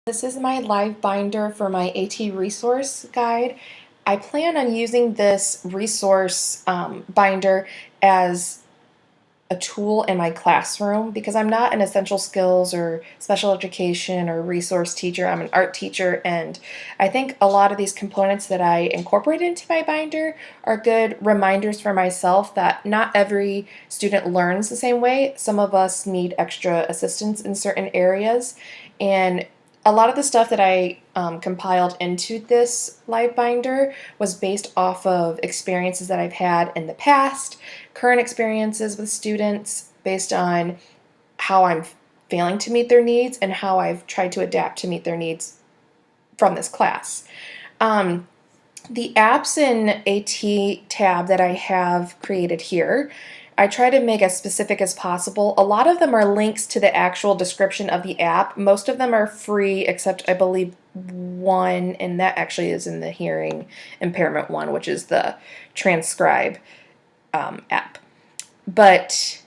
This is my live binder for my AT resource guide. I plan on using this resource binder as a tool in my classroom because I'm not an essential skills or special education or resource teacher. I'm an art teacher, and I think a lot of these components that I incorporate into my binder are good reminders for myself that not every student learns the same way. Some of us need extra assistance in certain areas, and a lot of the stuff that I compiled into this live binder was based off of experiences that I've had in the past, current experiences with students based on how I'm failing to meet their needs and how I've tried to adapt to meet their needs from this class. The apps and AT tab that I have created here, I try to make as specific as possible. A lot of them are links to the actual description of the app. Most of them are free, except I believe one, and that actually is in the hearing impairment one, which is the transcribe app. But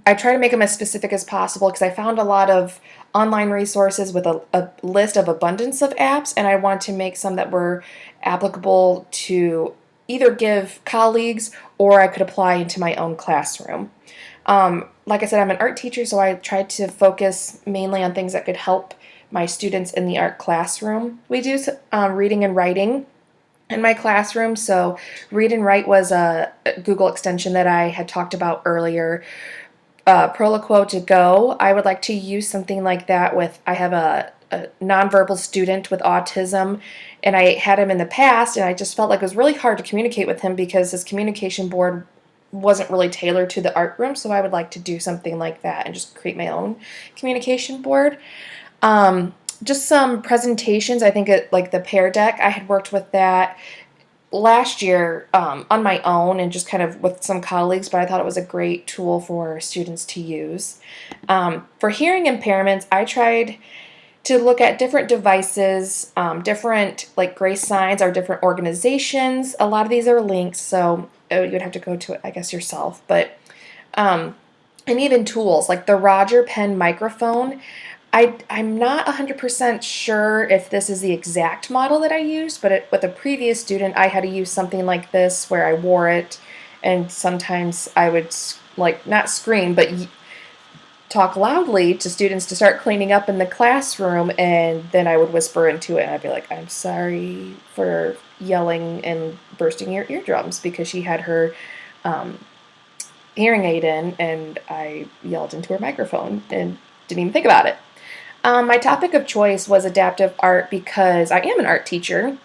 I try to make them as specific as possible because I found a lot of online resources with a list of abundance of apps, and I want to make some that were applicable to either give colleagues or I could apply into my own classroom. Like I said, I'm an art teacher, so I tried to focus mainly on things that could help my students in the art classroom. We do reading and writing in my classroom, so Read and Write was a Google extension that I had talked about earlier. Proloquo to go, I would like to use something like that with, I have a nonverbal student with autism, and I had him in the past, and I just felt like it was really hard to communicate with him because his communication board wasn't really tailored to the art room, so I would like to do something like that and just create my own communication board. Just some presentations, I think like the Pear Deck, I had worked with that last year on my own and just kind of with some colleagues, but I thought it was a great tool for students to use. For hearing impairments, I tried to look at different devices, different like grace signs or different organizations. A lot of these are links, so you'd have to go to it, I guess, yourself. But and even tools like the Roger Pen microphone. I'm not 100% sure if this is the exact model that I used, but with a previous student, I had to use something like this where I wore it, and sometimes I would like not scream, but talk loudly to students to start cleaning up in the classroom, and then I would whisper into it, and I'd be like, "I'm sorry for yelling and bursting your eardrums," because she had her hearing aid in, and I yelled into her microphone and didn't even think about it. My topic of choice was adaptive art because I am an art teacher,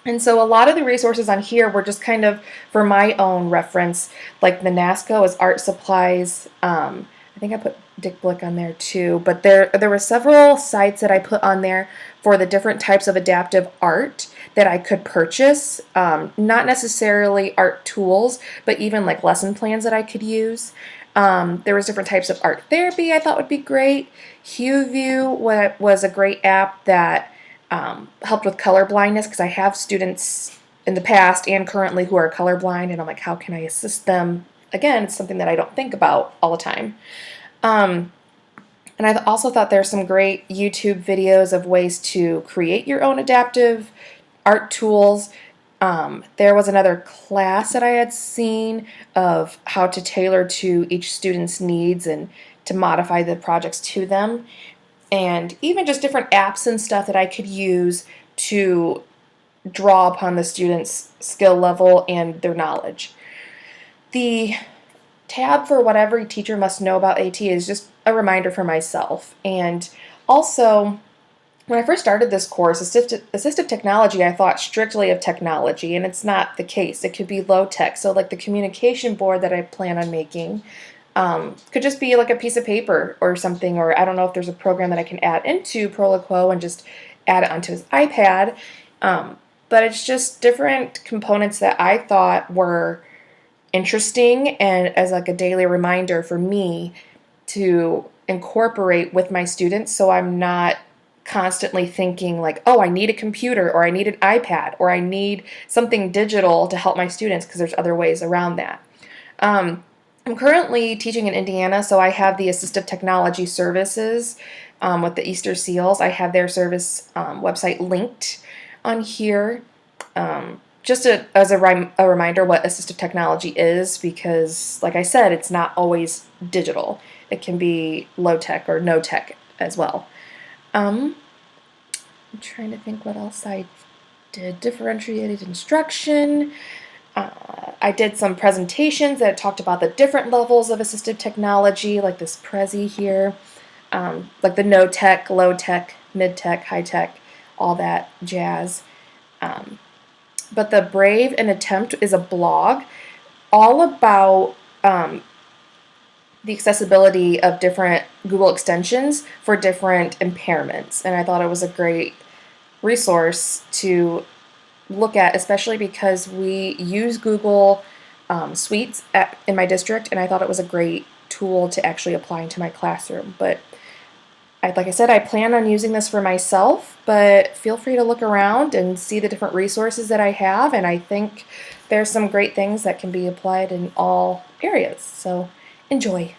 and so a lot of the resources on here were just kind of for my own reference, like the NASCO is art supplies. I think I put Dick Blick on there too, but there were several sites that I put on there for the different types of adaptive art that I could purchase. Not necessarily art tools, but even like lesson plans that I could use. There was different types of art therapy I thought would be great. HuView was a great app that helped with color blindness because I have students in the past and currently who are colorblind, and I'm like, how can I assist them? Again, it's something that I don't think about all the time. And I also thought there's some great YouTube videos of ways to create your own adaptive art tools. There was another class that I had seen of how to tailor to each student's needs and to modify the projects to them, and even just different apps and stuff that I could use to draw upon the student's skill level and their knowledge. The tab for what every teacher must know about AT is just a reminder for myself. And also, when I first started this course, Assistive Technology, I thought strictly of technology, and it's not the case. It could be low tech. So like the communication board that I plan on making could just be like a piece of paper or something, or I don't know if there's a program that I can add into Proloquo and just add it onto his iPad. But it's just different components that I thought were interesting and as like a daily reminder for me to incorporate with my students, so I'm not constantly thinking like, oh, I need a computer or I need an iPad or I need something digital to help my students, because there's other ways around that. I'm currently teaching in Indiana, so I have the Assistive Technology services with the Easter Seals. I have their service website linked on here. Just as a reminder what assistive technology is, because, like I said, it's not always digital. It can be low tech or no tech as well. I'm trying to think what else I did. Differentiated instruction. I did some presentations that talked about the different levels of assistive technology, like this Prezi here, like the no tech, low tech, mid tech, high tech, all that jazz. But the Brave and Attempt is a blog all about the accessibility of different Google extensions for different impairments. And I thought it was a great resource to look at, especially because we use Google Suites in my district, and I thought it was a great tool to actually apply into my classroom. But like I said, I plan on using this for myself, but feel free to look around and see the different resources that I have, and I think there's some great things that can be applied in all areas. So enjoy.